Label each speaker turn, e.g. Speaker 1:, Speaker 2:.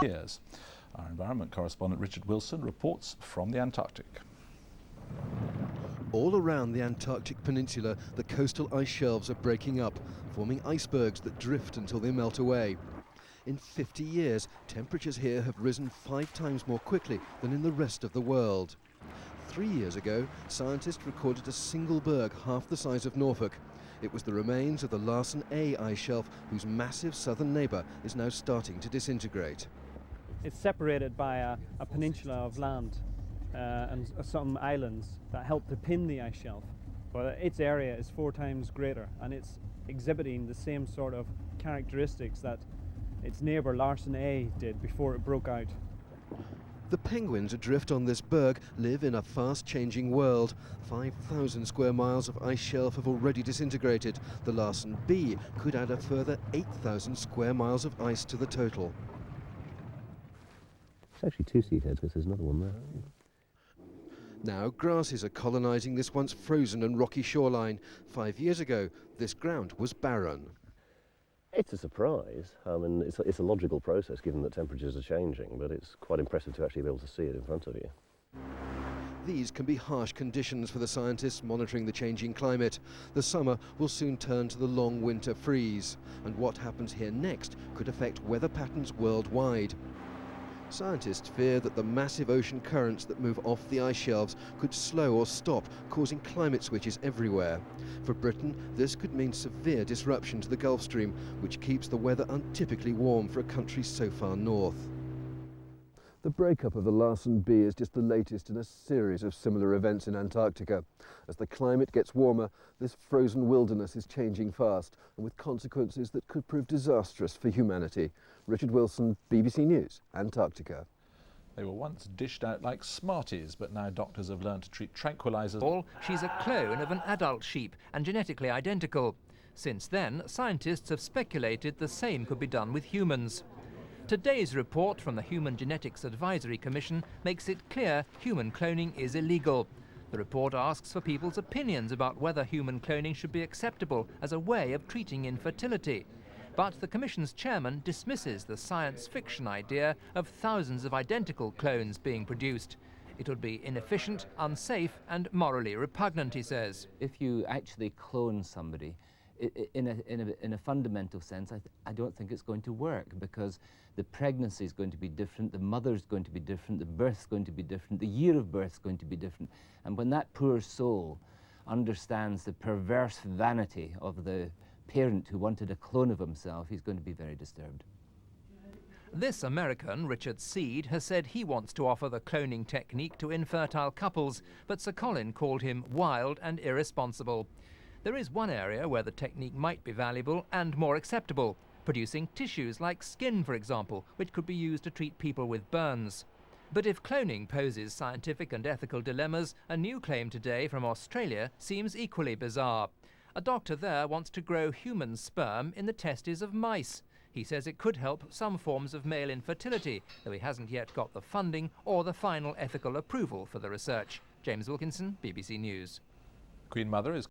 Speaker 1: Years. Our environment correspondent Richard Wilson reports from the Antarctic.
Speaker 2: All around the Antarctic Peninsula, the coastal ice shelves are breaking up, forming icebergs that drift until they melt away. In 50 years, temperatures here have risen 5 times more quickly than in the rest of the world. 3 years ago, scientists recorded a single berg half the size of Norfolk. It was the remains of the Larsen A ice shelf, whose massive southern neighbour is now starting to disintegrate.
Speaker 3: It's separated by a peninsula of land and some islands that help to pin the ice shelf. But its area is 4 times greater, and it's exhibiting the same sort of characteristics that its neighbour Larsen A did before it broke out.
Speaker 2: The penguins adrift on this berg live in a fast-changing world. 5,000 square miles of ice shelf have already disintegrated. The Larsen B could add a further 8,000 square miles of ice to the total.
Speaker 4: It's actually 2 seaheads, because there's another one there.
Speaker 2: Now grasses are colonising this once frozen and rocky shoreline. 5 years ago, this ground was barren.
Speaker 4: It's a surprise. I mean, it's a logical process given that temperatures are changing, but it's quite impressive to actually be able to see it in front of you.
Speaker 2: These can be harsh conditions for the scientists monitoring the changing climate. The summer will soon turn to the long winter freeze, and what happens here next could affect weather patterns worldwide. Scientists fear that the massive ocean currents that move off the ice shelves could slow or stop, causing climate switches everywhere. For Britain, this could mean severe disruption to the Gulf Stream, which keeps the weather untypically warm for a country so far north. The breakup of the Larsen B is just the latest in a series of similar events in Antarctica. As the climate gets warmer, this frozen wilderness is changing fast, and with consequences that could prove disastrous for humanity. Richard Wilson, BBC News, Antarctica.
Speaker 1: They were once dished out like Smarties, but now doctors have learned to treat tranquilizers.
Speaker 5: She's a clone of an adult sheep and genetically identical. Since then, scientists have speculated the same could be done with humans. Today's report from the Human Genetics Advisory Commission makes it clear human cloning is illegal. The report asks for people's opinions about whether human cloning should be acceptable as a way of treating infertility. But the Commission's chairman dismisses the science fiction idea of thousands of identical clones being produced. It would be inefficient, unsafe and morally repugnant, he says.
Speaker 6: If you actually clone somebody, in a fundamental sense, I don't think it's going to work, because the pregnancy is going to be different, the mother's going to be different, the birth's going to be different, the year of birth's going to be different. And when that poor soul understands the perverse vanity of the parent who wanted a clone of himself, he's going to be very disturbed.
Speaker 5: This American, Richard Seed, has said he wants to offer the cloning technique to infertile couples, but Sir Colin called him wild and irresponsible. There is one area where the technique might be valuable and more acceptable, producing tissues like skin, for example, which could be used to treat people with burns. But if cloning poses scientific and ethical dilemmas, a new claim today from Australia seems equally bizarre. A doctor there wants to grow human sperm in the testes of mice. He says it could help some forms of male infertility, though he hasn't yet got the funding or the final ethical approval for the research. James Wilkinson, BBC News.
Speaker 1: Queen Mother is